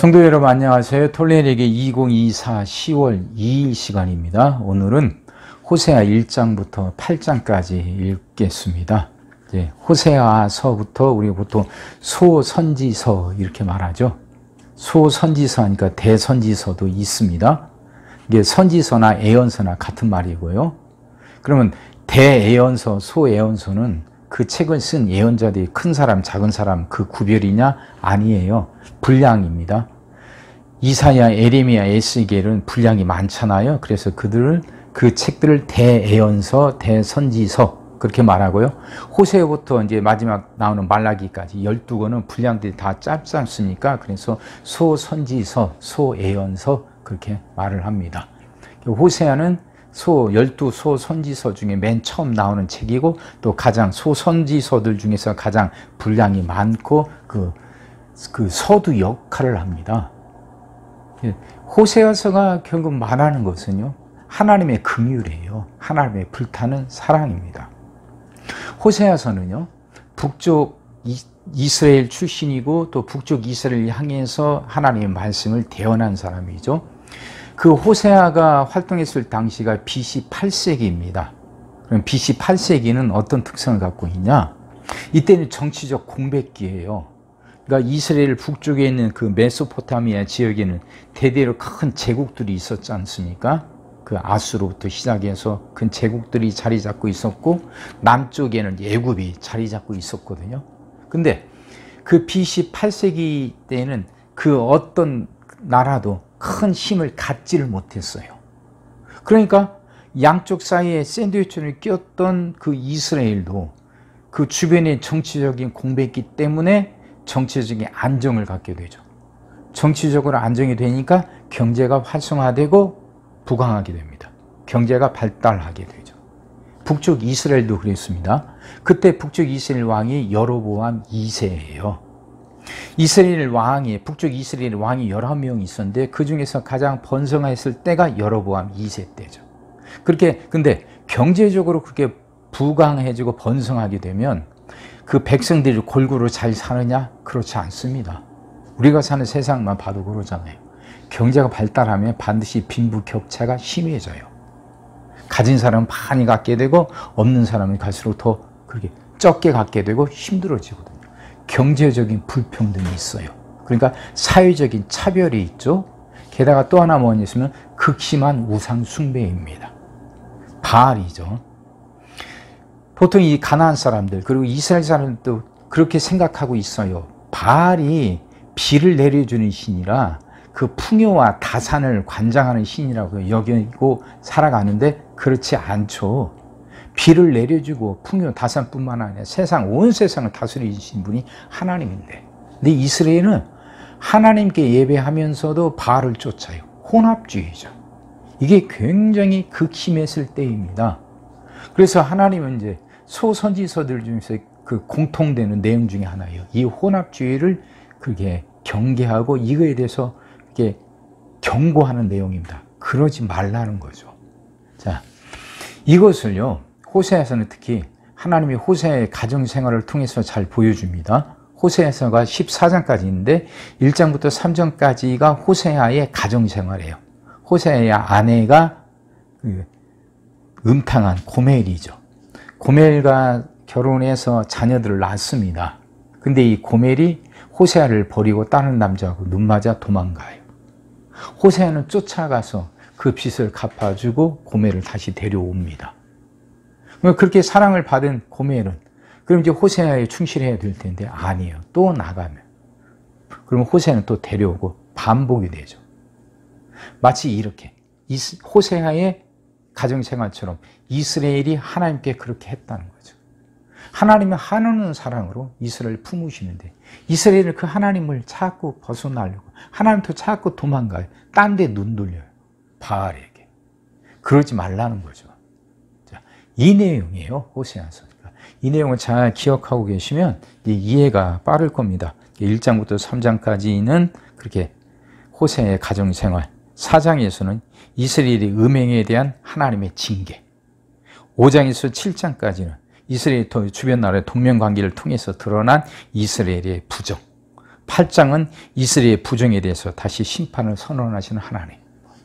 성도 여러분 안녕하세요. 톨레리에게 2024 10월 2일 시간입니다. 오늘은 호세아 1장부터 8장까지 읽겠습니다. 호세아서부터 우리가 보통 소선지서 이렇게 말하죠. 소선지서 하니까 대선지서도 있습니다. 이게 선지서나 애언서나 같은 말이고요. 그러면 대애언서, 소애언서는 그 책을 쓴 예언자들이 큰 사람, 작은 사람 그 구별이냐? 아니에요. 분량입니다. 이사야, 에레미야, 에스겔은 분량이 많잖아요. 그래서 그 책들을 대애언서, 대선지서 그렇게 말하고요. 호세부터 이제 마지막 나오는 말라기까지 12권은 분량들이 다 짧지 않습니까? 그래서 소선지서, 소애언서 그렇게 말을 합니다. 호세아는 12소 선지서 중에 맨 처음 나오는 책이고 또 가장 소선지서들 중에서 가장 분량이 많고 그 서두 역할을 합니다. 호세아서가 결국 말하는 것은요, 하나님의 긍휼이에요. 하나님의 불타는 사랑입니다. 호세아서는요, 북쪽 이스라엘 출신이고 또 북쪽 이스라엘을 향해서 하나님의 말씀을 대언한 사람이죠. 그 호세아가 활동했을 당시가 BC 8세기입니다. 그럼 BC 8세기는 어떤 특성을 갖고 있냐? 이때는 정치적 공백기예요. 그러니까 이스라엘 북쪽에 있는 그 메소포타미아 지역에는 대대로 큰 제국들이 있었지 않습니까? 그 아수로부터 시작해서 큰 제국들이 자리 잡고 있었고 남쪽에는 애굽이 자리 잡고 있었거든요. 근데 그 BC 8세기 때는 그 어떤 나라도 큰 힘을 갖지를 못했어요. 그러니까 양쪽 사이에 샌드위치를 꼈던 그 이스라엘도 그 주변의 정치적인 공백기 때문에 정치적인 안정을 갖게 되죠. 정치적으로 안정이 되니까 경제가 활성화되고 부강하게 됩니다. 경제가 발달하게 되죠. 북쪽 이스라엘도 그랬습니다. 그때 북쪽 이스라엘 왕이 여로보암 2세예요. 북쪽 이스라엘 왕이 11명이 있었는데 그 중에서 가장 번성했을 때가 여로보암 2세 때죠. 근데 경제적으로 그렇게 부강해지고 번성하게 되면 그 백성들이 골고루 잘 사느냐? 그렇지 않습니다. 우리가 사는 세상만 봐도 그러잖아요. 경제가 발달하면 반드시 빈부격차가 심해져요. 가진 사람은 많이 갖게 되고 없는 사람은 갈수록 더 그렇게 적게 갖게 되고 힘들어지거든요. 경제적인 불평등이 있어요. 그러니까 사회적인 차별이 있죠. 게다가 또 하나 뭐냐면 극심한 우상 숭배입니다. 바알이죠. 보통 이 가나안 사람들 그리고 이스라엘 사람들도 그렇게 생각하고 있어요. 바알이 비를 내려주는 신이라 그 풍요와 다산을 관장하는 신이라고 여기고 살아가는데 그렇지 않죠. 비를 내려주고 풍요 다산뿐만 아니라 온 세상을 다스리신 분이 하나님인데, 근데 이스라엘은 하나님께 예배하면서도 바알을 쫓아요. 혼합주의죠. 이게 굉장히 극심했을 때입니다. 그래서 하나님은 이제 소선지서들 중에서 그 공통되는 내용 중에 하나예요. 이 혼합주의를 그게 경계하고 이거에 대해서 이렇게 경고하는 내용입니다. 그러지 말라는 거죠. 자, 이것을요, 호세아서는 특히 하나님이 호세아의 가정생활을 통해서 잘 보여줍니다. 호세아서가 14장까지 있는데 1장부터 3장까지가 호세아의 가정생활이에요. 호세아의 아내가 음탕한 고멜이죠. 고멜과 결혼해서 자녀들을 낳습니다. 근데 이 고멜이 호세아를 버리고 다른 남자하고 눈맞아 도망가요. 호세아는 쫓아가서 그 빚을 갚아주고 고멜을 다시 데려옵니다. 그렇게 사랑을 받은 고멜은 그럼 이제 호세아에 충실해야 될 텐데 아니에요. 또 나가면 그러면 호세아는 또 데려오고 반복이 되죠. 마치 이렇게 호세아의 가정생활처럼 이스라엘이 하나님께 그렇게 했다는 거죠. 하나님은 한없는 사랑으로 이스라엘을 품으시는데 이스라엘은 그 하나님을 자꾸 벗어나려고 하나님부터 자꾸 도망가요. 딴 데 눈 돌려요. 바알에게. 그러지 말라는 거죠. 자, 이 내용이에요. 호세아서. 이 내용을 잘 기억하고 계시면 이해가 빠를 겁니다. 1장부터 3장까지는 그렇게 호세아의 가정생활, 4장에서는 이스라엘의 음행에 대한 하나님의 징계, 5장에서 7장까지는 이스라엘 주변 나라의 동맹관계를 통해서 드러난 이스라엘의 부정, 8장은 이스라엘의 부정에 대해서 다시 심판을 선언하시는 하나님.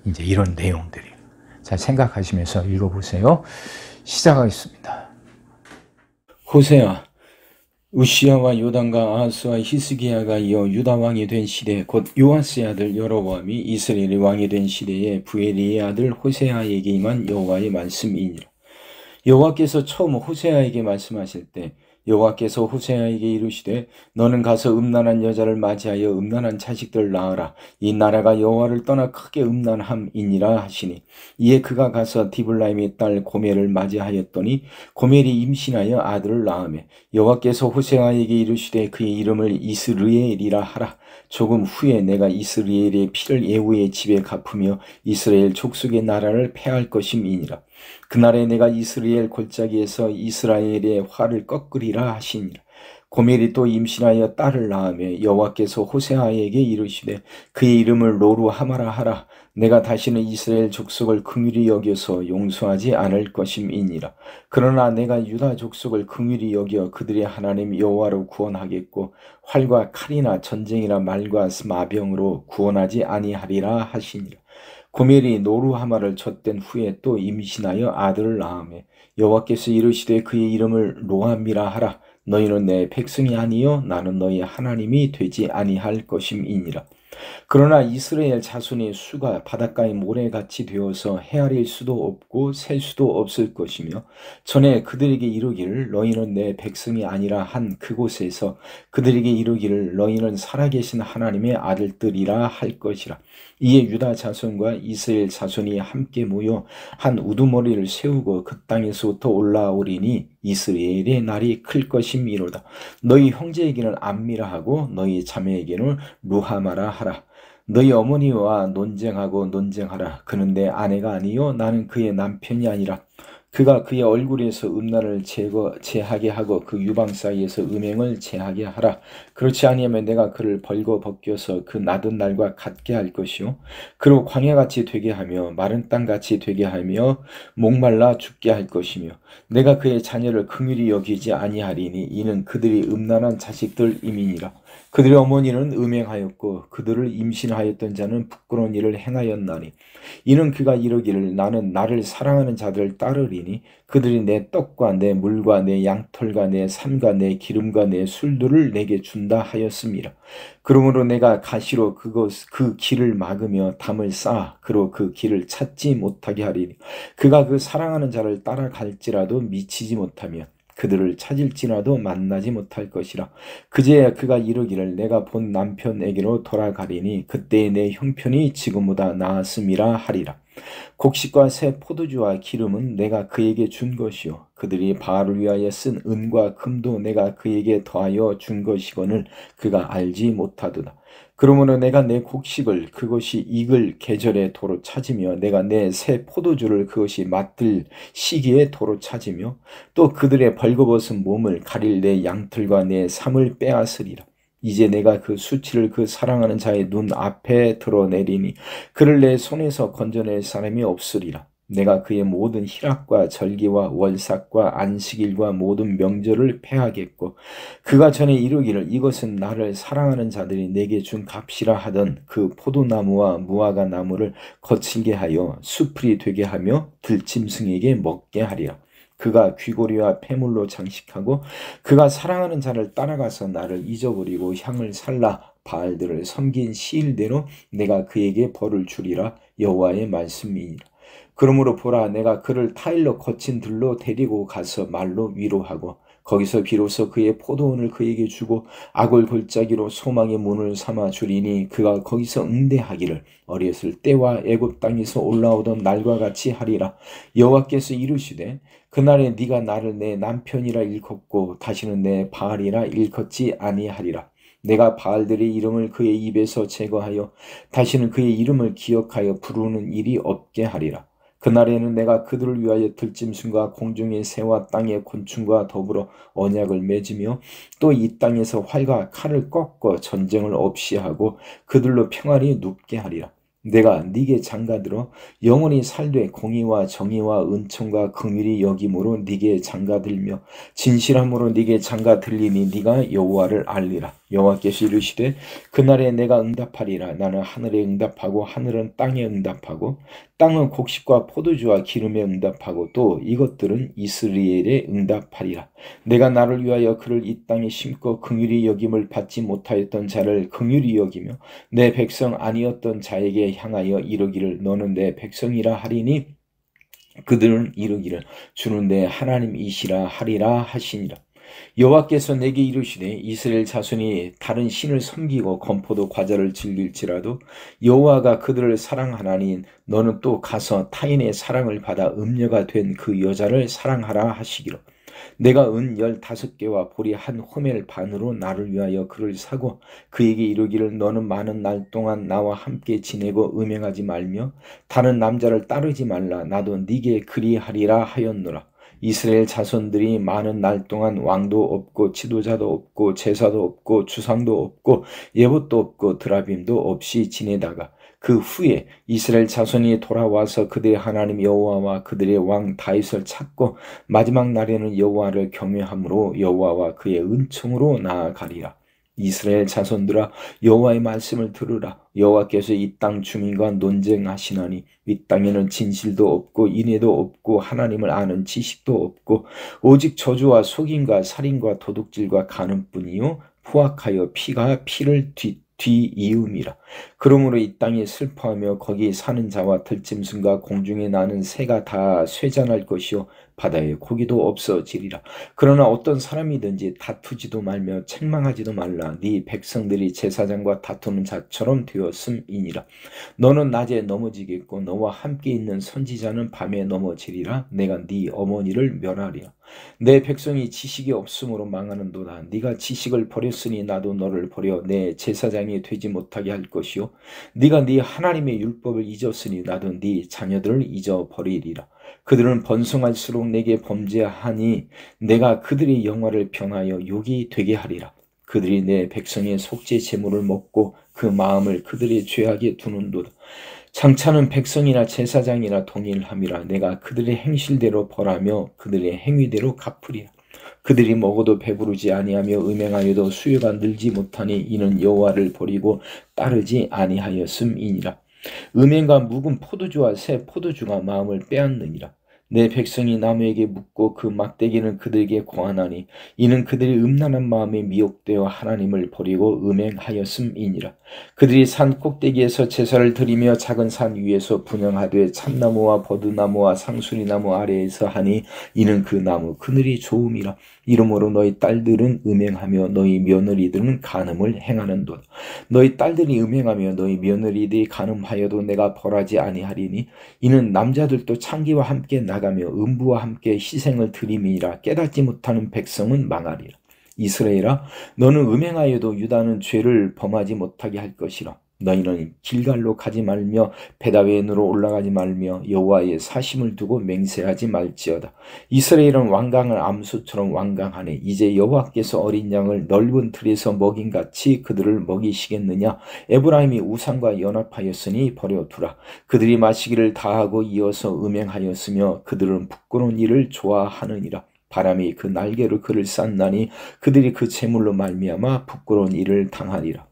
이제 이런 내용들이에요. 자, 생각하시면서 읽어보세요. 시작하겠습니다. 호세아, 우시야와 요담과 아하스와 히스기야가 이어 유다 왕이 된 시대, 곧 요아스의 아들 여로보암이 이스라엘의 왕이 된 시대에 부엘리의 아들 호세아에게 임한 여호와의 말씀이니라. 여호와께서 처음 호세아에게 말씀하실 때 여호와께서 호세아에게 이르시되 너는 가서 음란한 여자를 맞이하여 음란한 자식들을 낳으라. 이 나라가 여호와를 떠나 크게 음란함이니라 하시니, 이에 그가 가서 디블라임의 딸 고멜을 맞이하였더니 고멜이 임신하여 아들을 낳으며 여호와께서 호세아에게 이르시되 그의 이름을 이스르엘이라 하라. 조금 후에 내가 이스라엘의 피를 예후의 집에 갚으며 이스라엘 족속의 나라를 패할 것임이니라. 그날에 내가 이스라엘 골짜기에서 이스라엘의 화를 꺾으리라 하시니라. 고멜이 또 임신하여 딸을 낳으며 여호와께서 호세아에게 이르시되 그의 이름을 로루하마라 하라. 내가 다시는 이스라엘 족속을 긍휼히 여겨서 용서하지 않을 것임이니라. 그러나 내가 유다 족속을 긍휼히 여겨 그들의 하나님 여호와로 구원하겠고 활과 칼이나 전쟁이나 말과 마병으로 구원하지 아니하리라 하시니라. 고멜이 노루하마를 젖된 후에 또 임신하여 아들을 낳으며 여호와께서 이르시되 그의 이름을 로함이라 하라. 너희는 내 백성이 아니요 나는 너희 하나님이 되지 아니할 것임이니라. 그러나 이스라엘 자손의 수가 바닷가의 모래같이 되어서 헤아릴 수도 없고 셀 수도 없을 것이며, 전에 그들에게 이르기를 너희는 내 백성이 아니라 한 그곳에서 그들에게 이르기를 너희는 살아계신 하나님의 아들들이라 할 것이라. 이에 유다 자손과 이스라엘 자손이 함께 모여 한 우두머리를 세우고 그 땅에서부터 올라오리니 이스라엘의 날이 클 것임이로다. 너희 형제에게는 암미라 하고 너희 자매에게는 루하마라 하라. 너희 어머니와 논쟁하라. 그는 내 아내가 아니요 나는 그의 남편이 아니라. 그가 그의 얼굴에서 음란을 제하게 하고 그 유방 사이에서 음행을 제하게 하라. 그렇지 아니하면 내가 그를 벌거 벗겨서 그 낮은 날과 같게 할 것이요 그로 광야같이 되게 하며 마른 땅같이 되게 하며 목말라 죽게 할 것이며, 내가 그의 자녀를 긍휼히 여기지 아니하리니 이는 그들이 음란한 자식들임이니라. 그들의 어머니는 음행하였고 그들을 임신하였던 자는 부끄러운 일을 행하였나니, 이는 그가 이르기를 나는 나를 사랑하는 자들을 따르리니 그들이 내 떡과 내 물과 내 양털과 내 산과 내 기름과 내 술들을 내게 준다 하였음이라. 그러므로 내가 가시로 그 길을 막으며 담을 쌓아 그로 그 길을 찾지 못하게 하리니, 그가 그 사랑하는 자를 따라갈지라도 미치지 못하며 그들을 찾을지라도 만나지 못할 것이라. 그제야 그가 이르기를 내가 본 남편에게로 돌아가리니 그때의 내 형편이 지금보다 나았음이라 하리라. 곡식과 새 포도주와 기름은 내가 그에게 준 것이요 그들이 바알을 위하여 쓴 은과 금도 내가 그에게 더하여 준 것이거늘 그가 알지 못하도다. 그러므로 내가 내 곡식을 그것이 익을 계절에 도로 찾으며 내가 내 새 포도주를 그것이 맛들 시기에 도로 찾으며 또 그들의 벌거벗은 몸을 가릴 내 양털과 내 삶을 빼앗으리라. 이제 내가 그 수치를 그 사랑하는 자의 눈 앞에 드러내리니 그를 내 손에서 건져낼 사람이 없으리라. 내가 그의 모든 희락과 절기와 월삭과 안식일과 모든 명절을 패하겠고 그가 전에 이르기를 이것은 나를 사랑하는 자들이 내게 준 값이라 하던 그 포도나무와 무화과 나무를 거칠게 하여 수풀이 되게 하며 들짐승에게 먹게 하리라. 그가 귀고리와 폐물로 장식하고 그가 사랑하는 자를 따라가서 나를 잊어버리고 향을 살라 바알들을 섬긴 시일대로 내가 그에게 벌을 주리라. 여호와의 말씀이니라. 그러므로 보라, 내가 그를 타일로 거친 들로 데리고 가서 말로 위로하고 거기서 비로소 그의 포도원을 그에게 주고 악을 골짜기로 소망의 문을 삼아 주리니 그가 거기서 응대하기를 어렸을 때와 애굽 땅에서 올라오던 날과 같이 하리라. 여호와께서 이르시되 그날에 네가 나를 내 남편이라 일컫고 다시는 내 바알이라 일컫지 아니하리라. 내가 바알들의 이름을 그의 입에서 제거하여 다시는 그의 이름을 기억하여 부르는 일이 없게 하리라. 그날에는 내가 그들을 위하여 들짐승과 공중의 새와 땅의 곤충과 더불어 언약을 맺으며 또 이 땅에서 활과 칼을 꺾어 전쟁을 없이 하고 그들로 평안히 눕게 하리라. 내가 네게 장가들어 영원히 살되 공의와 정의와 은총과 긍휼이 여김으로 네게 장가들며 진실함으로 네게 장가들리니 네가 여호와를 알리라. 여호와께서 이르시되 그날에 내가 응답하리라. 나는 하늘에 응답하고 하늘은 땅에 응답하고 땅은 곡식과 포도주와 기름에 응답하고 또 이것들은 이스라엘에 응답하리라. 내가 나를 위하여 그를 이 땅에 심고 긍휼히 여김을 받지 못하였던 자를 긍휼히 여기며 내 백성 아니었던 자에게 향하여 이르기를 너는 내 백성이라 하리니 그들은 이르기를 주는 내 하나님이시라 하리라 하시니라. 여호와께서 내게 이르시되 이스라엘 자손이 다른 신을 섬기고 건포도 과자를 즐길지라도 여호와가 그들을 사랑하나니 너는 또 가서 타인의 사랑을 받아 음녀가 된 그 여자를 사랑하라 하시기로. 내가 은 15개와 보리 한 호멜 반으로 나를 위하여 그를 사고 그에게 이르기를 너는 많은 날 동안 나와 함께 지내고 음행하지 말며 다른 남자를 따르지 말라. 나도 네게 그리하리라 하였노라. 이스라엘 자손들이 많은 날 동안 왕도 없고 지도자도 없고 제사도 없고 주상도 없고 예봇도 없고 드라빔도 없이 지내다가 그 후에 이스라엘 자손이 돌아와서 그들의 하나님 여호와와 그들의 왕 다윗을 찾고 마지막 날에는 여호와를 경외함으로 여호와와 그의 은총으로 나아가리라. 이스라엘 자손들아 여호와의 말씀을 들으라. 여호와께서 이 땅 주민과 논쟁하시나니 이 땅에는 진실도 없고 인애도 없고 하나님을 아는 지식도 없고 오직 저주와 속임과 살인과 도둑질과 간음뿐이요 포악하여 피가 피를 뒤이음이라. 그러므로 이 땅이 슬퍼하며 거기 사는 자와 들짐승과 공중에 나는 새가 다 쇠잔할 것이요 바다에 고기도 없어지리라. 그러나 어떤 사람이든지 다투지도 말며 책망하지도 말라. 네 백성들이 제사장과 다투는 자처럼 되었음이니라. 너는 낮에 넘어지겠고 너와 함께 있는 선지자는 밤에 넘어지리라. 내가 네 어머니를 멸하리라. 내 백성이 지식이 없으므로 망하는도다. 네가 지식을 버렸으니 나도 너를 버려 내 제사장이 되지 못하게 할 것이요 네가 네 하나님의 율법을 잊었으니 나도 네 자녀들을 잊어버리리라. 그들은 번성할수록 내게 범죄하니 내가 그들의 영화를 변하여 욕이 되게 하리라. 그들이 내 백성의 속죄 제물을 먹고 그 마음을 그들의 죄악에 두는도다. 장차는 백성이나 제사장이나 동일함이라. 내가 그들의 행실대로 벌하며 그들의 행위대로 갚으리라. 그들이 먹어도 배부르지 아니하며 음행하여도 수요가 늘지 못하니 이는 여호와를 버리고 따르지 아니하였음이니라. 음행과 묵은 포도주와 새 포도주가 마음을 빼앗느니라. 내 백성이 나무에게 묻고 그 막대기는 그들에게 고하나니 이는 그들이 음란한 마음에 미혹되어 하나님을 버리고 음행하였음이니라. 그들이 산 꼭대기에서 제사를 드리며 작은 산 위에서 분향하되 참나무와 버드나무와 상수리나무 아래에서 하니 이는 그 나무 그늘이 좋음이라. 이러므로 너희 딸들은 음행하며 너희 며느리들은 간음을 행하는도다. 너희 딸들이 음행하며 너희 며느리들이 간음하여도 내가 벌하지 아니하리니 이는 남자들도 창기와 함께 나가며 음부와 함께 희생을 드림이라. 깨닫지 못하는 백성은 망하리라. 이스라엘아 너는 음행하여도 유다는 죄를 범하지 못하게 할 것이라. 너희는 길갈로 가지 말며 베다웬으로 올라가지 말며 여호와의 사심을 두고 맹세하지 말지어다. 이스라엘은 완강을 암소처럼 완강하네. 이제 여호와께서 어린 양을 넓은 틀에서 먹인같이 그들을 먹이시겠느냐. 에브라임이 우상과 연합하였으니 버려두라. 그들이 마시기를 다하고 이어서 음행하였으며 그들은 부끄러운 일을 좋아하느니라. 바람이 그 날개로 그를 쌌나니 그들이 그 재물로 말미암아 부끄러운 일을 당하리라.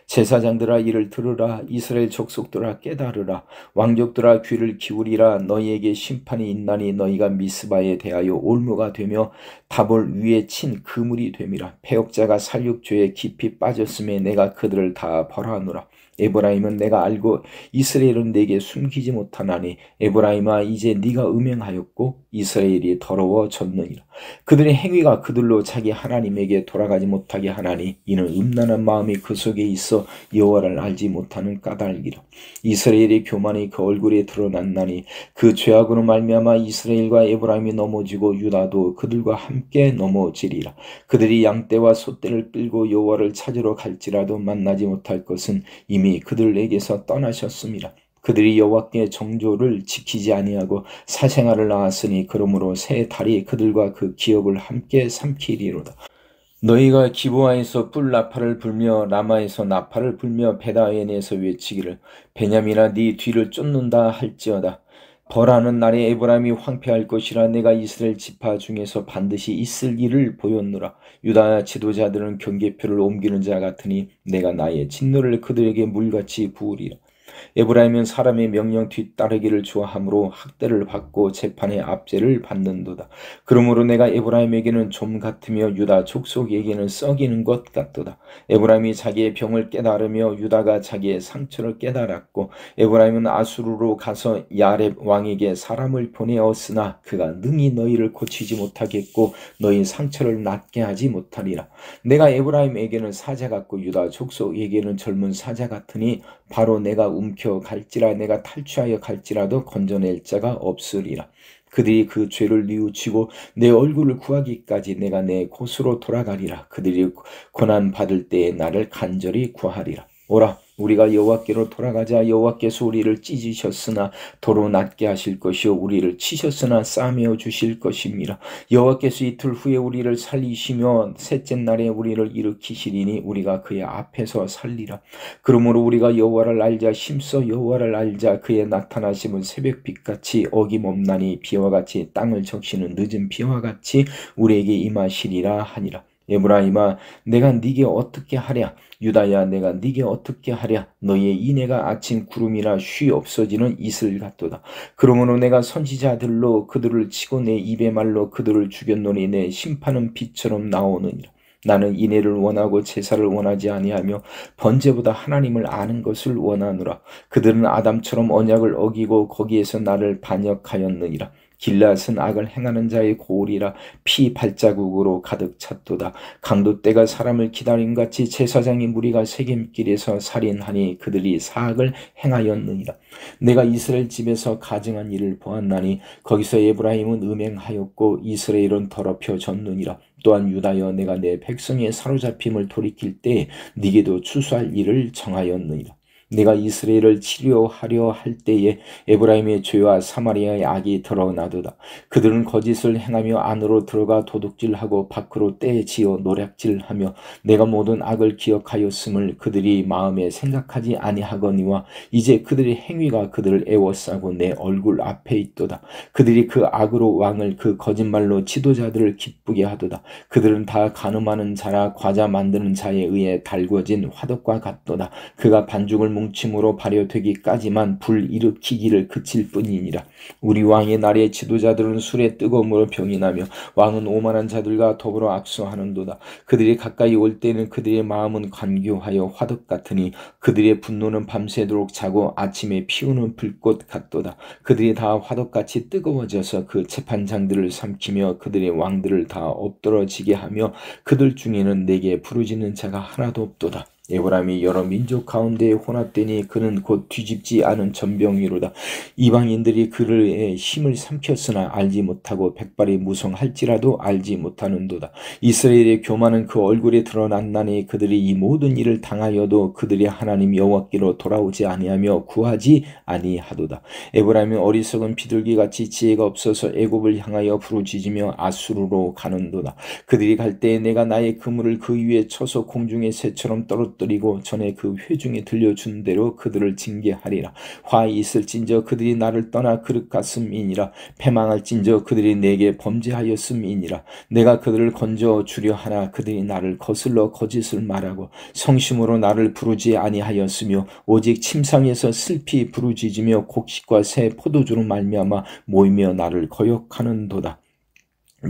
제사장들아 이를 들으라. 이스라엘 족속들아 깨달으라. 왕족들아 귀를 기울이라. 너희에게 심판이 있나니 너희가 미스바에 대하여 올무가 되며 다볼 위에 친 그물이 됨이라. 패역자가 살육죄에 깊이 빠졌음에 내가 그들을 다 벌하노라. 에브라임은 내가 알고 이스라엘은 내게 숨기지 못하나니 에브라임아 이제 네가 음행하였고 이스라엘이 더러워졌느니라. 그들의 행위가 그들로 자기 하나님에게 돌아가지 못하게 하나니 이는 음란한 마음이 그 속에 있어 여호와를 알지 못하는 까닭이라. 이스라엘의 교만이 그 얼굴에 드러났나니 그 죄악으로 말미암아 이스라엘과 에브라임이 넘어지고 유다도 그들과 함께 넘어지리라. 그들이 양떼와 소떼를 끌고 여호와를 찾으러 갈지라도 만나지 못할 것은 이미 그들에게서 떠나셨습니다. 그들이 여호와께 정조를 지키지 아니하고 사생활을 낳았으니 그러므로 새 달이 그들과 그 기업을 함께 삼키리로다. 너희가 기브아에서 뿔 나팔을 불며 라마에서 나팔을 불며 베다웬에서 외치기를 베냐민아 네 뒤를 쫓는다 할지어다. 벌하는 날에 에브라임이 황폐할 것이라. 내가 이스라엘 지파 중에서 반드시 있을 일을 보였노라. 유다 지도자들은 경계표를 옮기는 자 같으니 내가 나의 진노를 그들에게 물같이 부으리라. 에브라임은 사람의 명령 뒤따르기를 좋아하므로 학대를 받고 재판의 압제를 받는도다. 그러므로 내가 에브라임에게는 좀 같으며 유다 족속에게는 썩이는 것 같도다. 에브라임이 자기의 병을 깨달으며 유다가 자기의 상처를 깨달았고 에브라임은 아수르로 가서 야렙 왕에게 사람을 보내었으나 그가 능히 너희를 고치지 못하겠고 너희 상처를 낫게 하지 못하리라. 내가 에브라임에게는 사자 같고 유다 족속에게는 젊은 사자 같으니 바로 내가 움켜 갈지라. 내가 탈취하여 갈지라도 건져낼 자가 없으리라. 그들이 그 죄를 뉘우치고 내 얼굴을 구하기까지 내가 내 곳으로 돌아가리라. 그들이 고난 받을 때에 나를 간절히 구하리라. 오라, 우리가 여호와께로 돌아가자. 여호와께서 우리를 찢으셨으나 도로 낫게 하실 것이요 우리를 치셨으나 싸매어 주실 것입니다. 여호와께서 이틀 후에 우리를 살리시며 셋째 날에 우리를 일으키시리니 우리가 그의 앞에서 살리라. 그러므로 우리가 여호와를 알자. 힘써 여호와를 알자. 그의 나타나심은 새벽빛같이 어김없나니 비와 같이 땅을 적시는 늦은 비와 같이 우리에게 임하시리라 하니라. 에브라임아, 내가 네게 어떻게 하랴? 유다야, 내가 네게 어떻게 하랴? 너희의 인애가 아침 구름이나 쉬 없어지는 이슬 같도다. 그러므로 내가 선지자들로 그들을 치고 내 입의 말로 그들을 죽였노니 내 심판은 빛처럼 나오느니라. 나는 인애를 원하고 제사를 원하지 아니하며 번제보다 하나님을 아는 것을 원하노라. 그들은 아담처럼 언약을 어기고 거기에서 나를 반역하였느니라. 길앗은 악을 행하는 자의 고울이라. 피 발자국으로 가득 찼도다. 강도 때가 사람을 기다림같이 제사장의 무리가 세겜길에서 살인하니 그들이 사악을 행하였느니라. 내가 이스라엘 집에서 가증한 일을 보았나니 거기서 에브라임은 음행하였고 이스라엘은 더럽혀졌느니라. 또한 유다여, 내가 내 백성의 사로잡힘을 돌이킬 때에 네게도 추수할 일을 정하였느니라. 내가 이스라엘을 치료하려 할 때에 에브라임의 죄와 사마리아의 악이 드러나도다. 그들은 거짓을 행하며 안으로 들어가 도둑질하고 밖으로 떼지어 노략질하며 내가 모든 악을 기억하였음을 그들이 마음에 생각하지 아니하거니와 이제 그들의 행위가 그들을 애워싸고 내 얼굴 앞에 있도다. 그들이 그 악으로 왕을 그 거짓말로 지도자들을 기쁘게 하도다. 그들은 다 간음하는 자라. 과자 만드는 자에 의해 달궈진 화덕과 같도다. 그가 반죽을 뭉침으로 발효되기까지만 불 일으키기를 그칠 뿐이니라. 우리 왕의 날에 지도자들은 술에 뜨거움으로 병이 나며 왕은 오만한 자들과 더불어 악수하는도다. 그들이 가까이 올 때는 그들의 마음은 간교하여 화덕 같으니 그들의 분노는 밤새도록 자고 아침에 피우는 불꽃 같도다. 그들이 다 화덕같이 뜨거워져서 그 재판장들을 삼키며 그들의 왕들을 다 엎드러지게 하며 그들 중에는 내게 부르짖는 자가 하나도 없도다. 에브라임이 여러 민족 가운데에 혼합되니 그는 곧 뒤집지 않은 전병이로다. 이방인들이 그의 힘을 삼켰으나 알지 못하고 백발이 무성할지라도 알지 못하는도다. 이스라엘의 교만은 그 얼굴에 드러났나니 그들이 이 모든 일을 당하여도 그들이 하나님 여호와께로 돌아오지 아니하며 구하지 아니하도다. 에브라임은 어리석은 비둘기같이 지혜가 없어서 애굽을 향하여 부르짖으며 아수르로 가는도다. 그들이 갈 때에 내가 나의 그물을 그 위에 쳐서 공중의 새처럼 떨어뜨리고 전에 그 회중에 들려준 대로 그들을 징계하리라. 화 있을진저 그들이 나를 떠나 그릇 같음이니라. 패망할진저 그들이 내게 범죄하였음이니라. 내가 그들을 건져 주려 하나 그들이 나를 거슬러 거짓을 말하고 성심으로 나를 부르지 아니하였으며 오직 침상에서 슬피 부르짖으며 곡식과 새 포도주로 말미암아 모이며 나를 거역하는도다.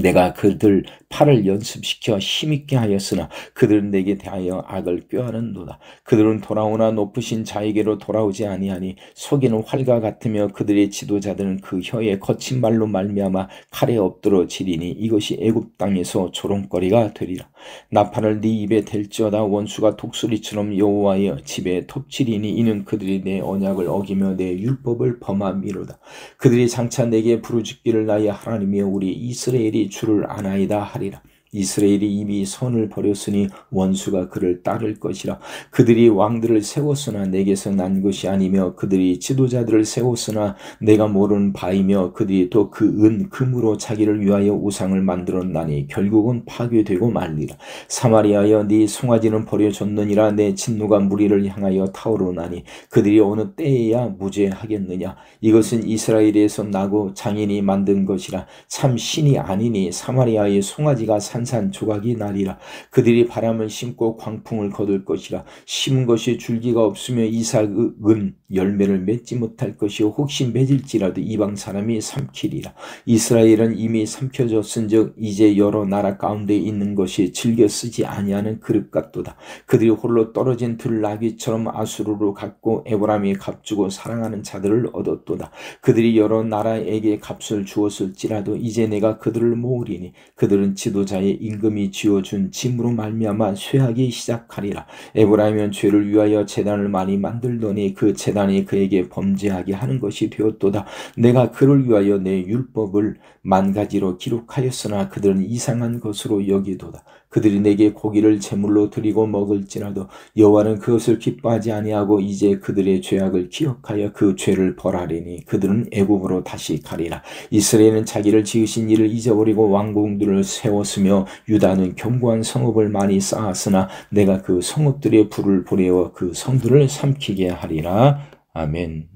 내가 그들 팔을 연습시켜 힘있게 하였으나 그들은 내게 대하여 악을 꾀하는도다. 그들은 돌아오나 높으신 자에게로 돌아오지 아니하니 속이는 활과 같으며 그들의 지도자들은 그 혀에 거친 말로 말미암아 칼에 엎드러지리니 이것이 애굽 땅에서 조롱거리가 되리라. 나팔을 네 입에 댈지어다. 원수가 독수리처럼 여호와의 집에 톱치리니 이는 그들이 내 언약을 어기며 내 율법을 범함이로다. 그들이 장차 내게 부르짖기를 나의 하나님이여 우리 이스라엘이 주를 아나이다 하리라. 이스라엘이 이미 선을 버렸으니 원수가 그를 따를 것이라. 그들이 왕들을 세웠으나 내게서 난 것이 아니며 그들이 지도자들을 세웠으나 내가 모르는 바이며 그들이 또 그 금으로 자기를 위하여 우상을 만들었나니 결국은 파괴되고 말리라. 사마리아여 네 송아지는 버려졌느니라. 내 진노가 무리를 향하여 타오르나니 그들이 어느 때에야 무죄하겠느냐. 이것은 이스라엘에서 나고 장인이 만든 것이라. 참 신이 아니니 사마리아의 송아지가 산산조각이 나리라. 그들이 바람을 심고 광풍을 거둘 것이라. 심은 것이 줄기가 없으며 이삭은 열매를 맺지 못할 것이요 혹시 맺을지라도 이방 사람이 삼키리라. 이스라엘은 이미 삼켜졌은즉 이제 여러 나라 가운데 있는 것이 즐겨 쓰지 아니하는 그릇 같도다. 그들이 홀로 떨어진 들나귀처럼 아수르로 갔고 에브라임이 값주고 사랑하는 자들을 얻었도다. 그들이 여러 나라에게 값을 주었을지라도 이제 내가 그들을 모으리니 그들은 지도자의 임금이 쥐어준 짐으로 말미암아 쇠하기 시작하리라. 에브라임은 죄를 위하여 제단을 많이 만들더니 그 제단이 그에게 범죄하게 하는 것이 되었도다. 내가 그를 위하여 내 율법을 만가지로 기록하였으나 그들은 이상한 것으로 여기도다. 그들이 내게 고기를 제물로 드리고 먹을지라도 여호와는 그것을 기뻐하지 아니하고 이제 그들의 죄악을 기억하여 그 죄를 벌하리니 그들은 애굽으로 다시 가리라. 이스라엘은 자기를 지으신 이를 잊어버리고 왕궁들을 세웠으며 유다는 견고한 성읍을 많이 쌓았으나 내가 그 성읍들의 불을 보내어 그 성들을 삼키게 하리라. 아멘.